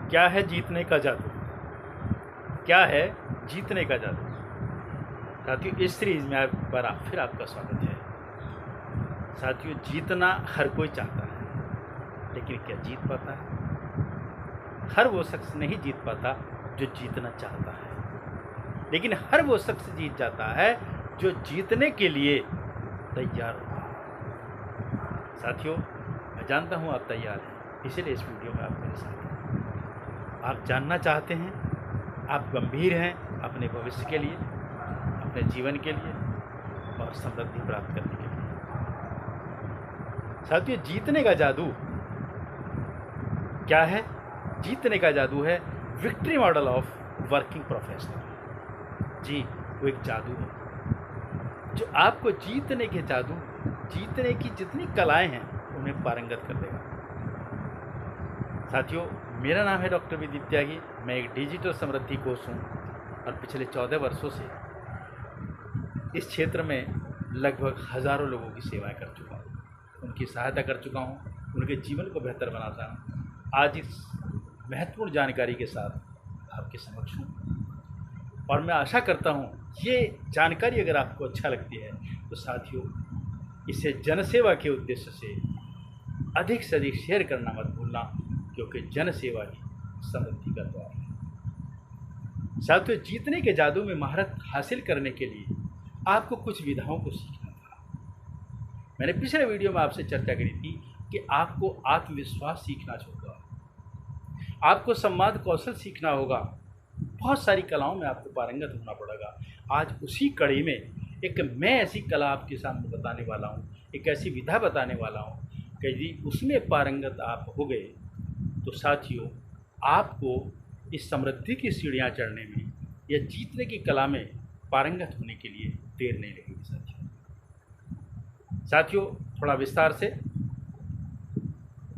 क्या है जीतने का जादू? क्या है जीतने का जादू? साथियों, इस सीरीज में एक बार फिर आपका स्वागत है। साथियों, जीतना हर कोई चाहता है, लेकिन क्या जीत पाता है? हर वो शख्स नहीं जीत पाता जो जीतना चाहता है, लेकिन हर वो शख्स जीत जाता है जो जीतने के लिए तैयार होता है। साथियों, मैं जानता हूँ आप तैयार हैं, इसलिए इस वीडियो में आप मेरे साथ हैं। आप जानना चाहते हैं, आप गंभीर हैं अपने भविष्य के लिए, अपने जीवन के लिए और समृद्धि प्राप्त करने के लिए। साथियों, जीतने का जादू क्या है? जीतने का जादू है victory model of working professional. जी, वो एक जादू है जो आपको जीतने की जितनी कलाएं हैं उन्हें पारंगत कर देगा। साथियों, मेरा नाम है डॉक्टर विदित त्यागी। मैं एक डिजिटल समृद्धि कोच हूँ और पिछले 14 वर्षों से इस क्षेत्र में लगभग हज़ारों लोगों की सेवाएं कर चुका हूँ, उनकी सहायता कर चुका हूँ, उनके जीवन को बेहतर बनाता हूँ। आज इस महत्वपूर्ण जानकारी के साथ आपके समक्ष हूँ और मैं आशा करता हूँ ये जानकारी अगर आपको अच्छा लगती है तो साथियों, इसे जनसेवा के उद्देश्य से अधिक से अधिक शेयर करना मत भूलना, क्योंकि जनसेवा ही समृद्धि का द्वार है। साथियों, जीतने के जादू में महारत हासिल करने के लिए आपको कुछ विधाओं को सीखना था। मैंने पिछले वीडियो में आपसे चर्चा करी थी कि आपको आत्मविश्वास सीखना होगा, आपको संवाद कौशल सीखना होगा, बहुत सारी कलाओं में आपको पारंगत होना पड़ेगा। आज उसी कड़ी में मैं ऐसी कला आपके सामने बताने वाला हूँ, एक ऐसी विधा बताने वाला हूँ कि यदि उसमें पारंगत आप हो गए तो साथियों, आपको इस समृद्धि की सीढ़ियाँ चढ़ने में या जीतने की कला में पारंगत होने के लिए देर नहीं लगेगी। साथियों, थोड़ा विस्तार से।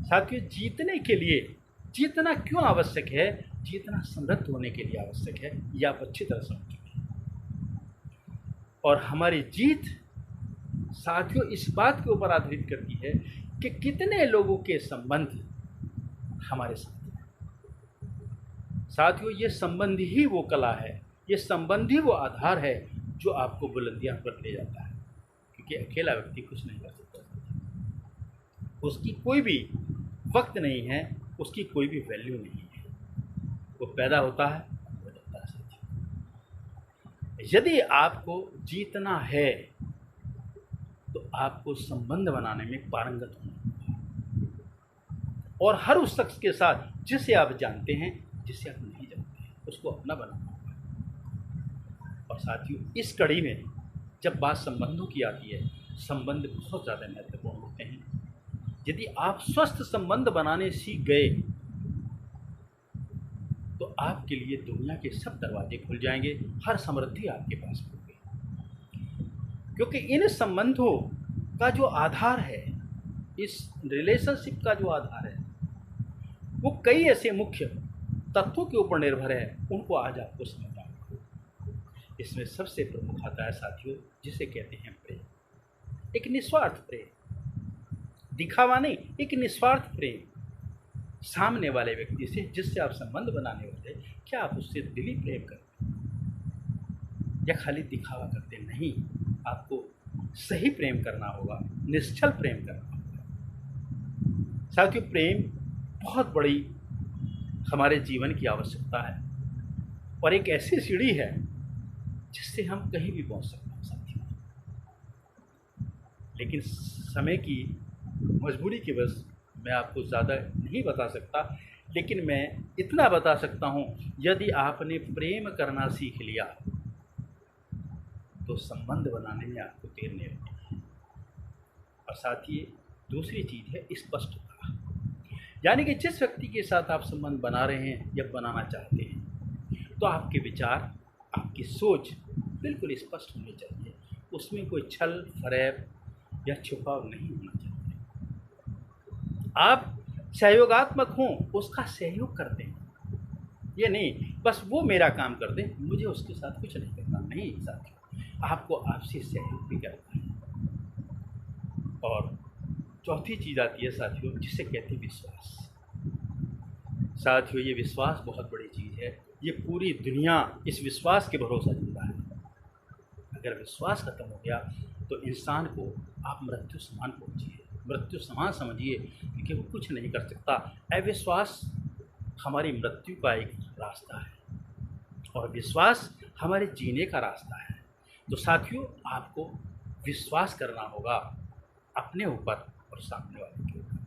साथियों, जीतने के लिए जीतना क्यों आवश्यक है, जीतना समृद्ध होने के लिए आवश्यक है, यह आप अच्छी तरह समझ चुके हैं। और हमारी जीत साथियों इस बात के ऊपर आधारित करती है कि कितने लोगों के संबंध हमारे साथ हैं। साथियों, ये संबंध ही वो कला है, ये संबंध ही वो आधार है जो आपको बुलंदियां पर ले जाता है, क्योंकि अकेला व्यक्ति कुछ नहीं कर सकता। उसकी कोई भी वक्त नहीं है, उसकी कोई भी वैल्यू नहीं है। वो पैदा होता है, वो जाता है। साथियों, यदि आपको जीतना है तो आपको संबंध बनाने में पारंगत होना होगा, और हर उस शख्स के साथ जिसे आप जानते हैं, जिसे आप नहीं जानते हैं, उसको अपना बनाना होगा। और साथियों, इस कड़ी में जब बात संबंधों की आती है, संबंध बहुत ज़्यादा महत्वपूर्ण होते हैं। यदि आप स्वस्थ संबंध बनाने सीख गए तो आपके लिए दुनिया के सब दरवाजे खुल जाएंगे, हर समृद्धि आपके पास होगी, क्योंकि इन संबंधों का जो आधार है, इस रिलेशनशिप का जो आधार है, वो कई ऐसे मुख्य तत्वों के ऊपर निर्भर है। उनको आज आपको समझना होगा। इसमें सबसे प्रमुख आता है साथियों, जिसे कहते हैं प्रेम। एक निस्वार्थ प्रेम, दिखावा नहीं, एक निस्वार्थ प्रेम। सामने वाले व्यक्ति से, जिससे आप संबंध बनाने वाले, क्या आप उससे दिली प्रेम करते हैं या खाली दिखावा करते? नहीं, आपको सही प्रेम करना होगा, निश्चल प्रेम करना होगा। साथियों, प्रेम बहुत बड़ी हमारे जीवन की आवश्यकता है और एक ऐसी सीढ़ी है जिससे हम कहीं भी पहुंच सकते हैं साथियों। लेकिन समय की मजबूरी की वजह से मैं आपको ज़्यादा नहीं बता सकता, लेकिन मैं इतना बता सकता हूँ, यदि आपने प्रेम करना सीख लिया तो संबंध बनाने में आपको देर नहीं लगेगी। और साथ ही दूसरी चीज़ है स्पष्टता, यानी कि जिस व्यक्ति के साथ आप संबंध बना रहे हैं या बनाना चाहते हैं, तो आपके विचार, आपकी सोच बिल्कुल स्पष्ट होनी चाहिए। उसमें कोई छल फरेब या छुपाव नहीं होना चाहिए। आप सहयोगात्मक हों, उसका सहयोग करते हैं, ये नहीं बस वो मेरा काम कर दे, मुझे उसके साथ कुछ नहीं करना। नहीं साथियों, आपको आपसे सहयोग भी करना है। और चौथी चीज़ आती है साथियों, जिसे कहते हैं विश्वास। साथियों, ये विश्वास बहुत बड़ी चीज़ है। ये पूरी दुनिया इस विश्वास के भरोसा जिंदा है। अगर विश्वास खत्म हो गया तो इंसान को आप मृत्यु समान पहुँचिए, मृत्यु समान समझिए, क्योंकि वो कुछ नहीं कर सकता। अविश्वास हमारी मृत्यु का एक रास्ता है और विश्वास हमारे जीने का रास्ता है। तो साथियों, आपको विश्वास करना होगा अपने ऊपर और सामने वाले के ऊपर।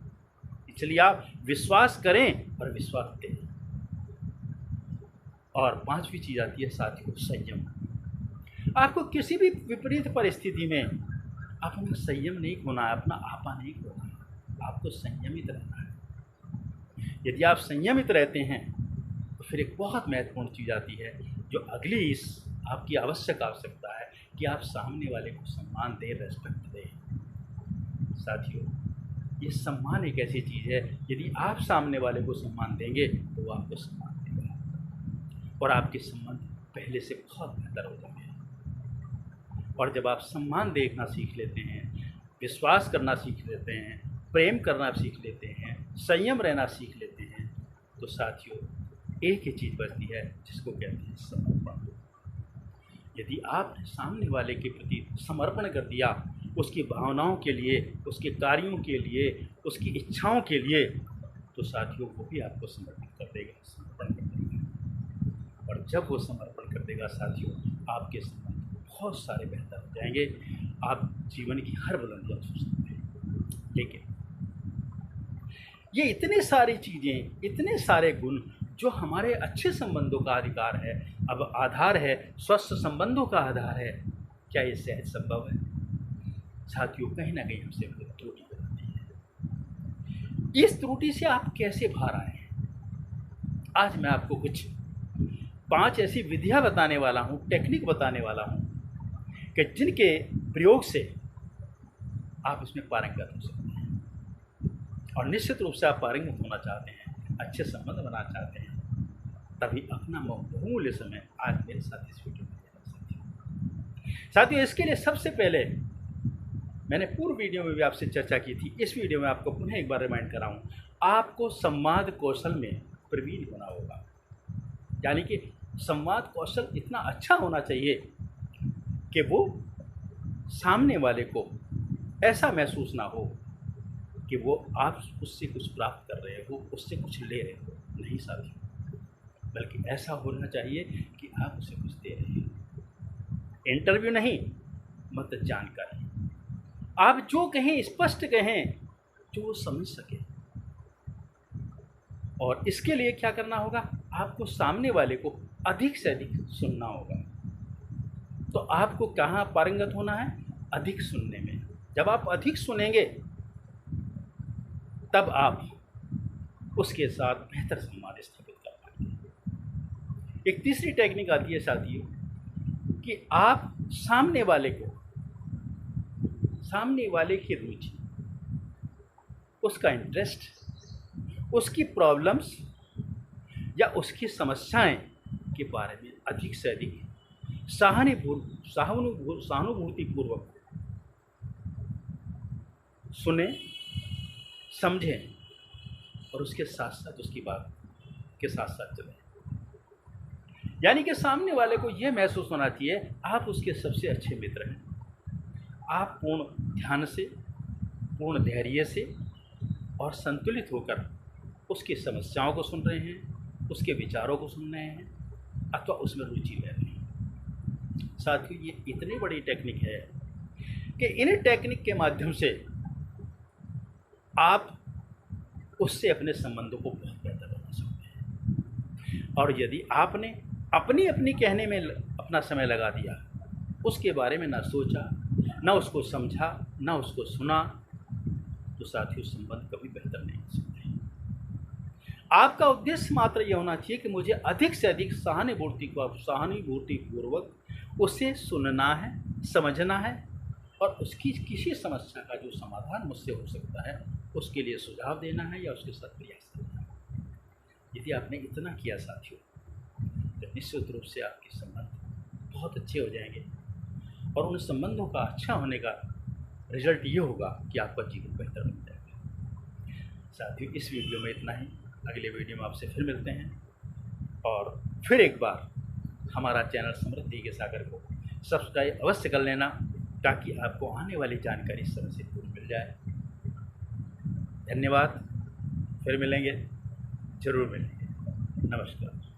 इसलिए आप विश्वास करें और विश्वास दें। और पांचवी चीज़ आती है साथियों, संयम। आपको किसी भी विपरीत परिस्थिति में अपना संयम नहीं खोना है, अपना आपा नहीं खोना है, आपको संयमित रहना है। यदि आप संयमित रहते हैं तो फिर एक बहुत महत्वपूर्ण चीज़ आती है जो अगली इस आपकी आवश्यकता है कि आप सामने वाले को सम्मान दें, रेस्पेक्ट दें। साथियों, ये सम्मान एक ऐसी चीज़ है, यदि आप सामने वाले को सम्मान देंगे तो वो आपको सम्मान देगा और आपके संबंध पहले से बहुत बेहतर हो जाएंगे। और जब आप सम्मान देखना सीख लेते हैं, विश्वास करना सीख लेते हैं, प्रेम करना सीख लेते हैं, संयम रहना सीख लेते हैं, तो साथियों एक ही चीज़ बचती है जिसको कहते हैं समर्पण। यदि आपने सामने वाले के प्रति समर्पण कर दिया, उसकी भावनाओं के लिए, उसके कार्यों के लिए, उसकी इच्छाओं के लिए, तो साथियों वो भी आपको समर्पित कर देगा, समर्पण कर देगा। और जब वो समर्पण कर देगा साथियों, आपके संबंध बहुत सारे बेहतर हो जाएंगे। आप जीवन की हर बुलंदियाँ छू सकते हैं। लेकिन ये इतने सारी चीज़ें, इतने सारे गुण जो हमारे अच्छे संबंधों का अधिकार है, अब आधार है, स्वस्थ संबंधों का आधार है, क्या ये सहज संभव है? साथियों, कहीं ना कहीं हमसे त्रुटि हो जाती है। इस त्रुटि से आप कैसे बाहर आए हैं? आज मैं आपको कुछ 5 ऐसी विधियां बताने वाला हूं, टेक्निक बताने वाला हूं कि जिनके प्रयोग से आप इसमें पारंगत हो सकते हैं। और निश्चित रूप से आप पारंगत होना चाहते हैं, अच्छे संबंध बनाना चाहते हैं, तभी अपना बहुमूल्य समय आज मेरे साथ इस वीडियो में देना। साथियों, इसके लिए सबसे पहले मैंने पूर्व वीडियो में भी आपसे चर्चा की थी, इस वीडियो में आपको पुनः एक बार रिमाइंड कराऊं, आपको संवाद कौशल में प्रवीण होना होगा। यानी कि संवाद कौशल इतना अच्छा होना चाहिए कि वो सामने वाले को ऐसा महसूस ना हो कि वो आप उससे कुछ प्राप्त कर रहे हो, उससे कुछ ले रहे हो। नहीं साथियों, बल्कि ऐसा होना चाहिए कि आप उसे कुछ दे रहे हो। इंटरव्यू नहीं, मतलब जानकारी। आप जो कहें स्पष्ट कहें, जो वो समझ सके। और इसके लिए क्या करना होगा? आपको सामने वाले को अधिक से अधिक सुनना होगा। तो आपको कहाँ पारंगत होना है? अधिक सुनने में। जब आप अधिक सुनेंगे तब आप उसके साथ बेहतर संवाद स्थापित कर पाएंगे। एक तीसरी टेक्निक आती है साथियों कि आप सामने वाले की रुचि, उसका इंटरेस्ट, उसकी प्रॉब्लम्स या उसकी समस्याएं के बारे में अधिक से अधिक सहानुभूतिपूर्वक सुने, समझें और उसके साथ साथ उसकी बात के साथ साथ चलें। यानी कि सामने वाले को यह महसूस होना चाहिए आप उसके सबसे अच्छे मित्र हैं। आप पूर्ण ध्यान से, पूर्ण धैर्य से और संतुलित होकर उसकी समस्याओं को सुन रहे हैं, उसके विचारों को सुन रहे हैं अथवा उसमें रुचि ले रहे हैं। साथियों, ये इतनी बड़ी टेक्निक है कि इन टेक्निक के माध्यम से आप उससे अपने संबंधों को बहुत बेहतर बना सकते हैं। और यदि आपने अपनी कहने में अपना समय लगा दिया, उसके बारे में ना सोचा, ना उसको समझा, ना उसको सुना, तो साथियों संबंध कभी बेहतर नहीं हो सकते। आपका उद्देश्य मात्र यह होना चाहिए कि मुझे अधिक से अधिक सहानुभूतिपूर्वक उसे सुनना है, समझना है और उसकी किसी समस्या का जो समाधान मुझसे हो सकता है उसके लिए सुझाव देना है या उसके साथ प्रयास करना है। यदि आपने इतना किया साथियों, तो निश्चित रूप से आपके संबंध बहुत अच्छे हो जाएंगे और उन संबंधों का अच्छा होने का रिजल्ट ये होगा कि आपका जीवन बेहतर बन जाएगा। साथियों, इस वीडियो में इतना ही। अगले वीडियो में आपसे फिर मिलते हैं और फिर एक बार हमारा चैनल समृद्धि के सागर को सब्सक्राइब अवश्य कर लेना ताकि आपको आने वाली जानकारी समय से पूरी मिल जाए। धन्यवाद। फिर मिलेंगे, ज़रूर मिलेंगे। नमस्कार।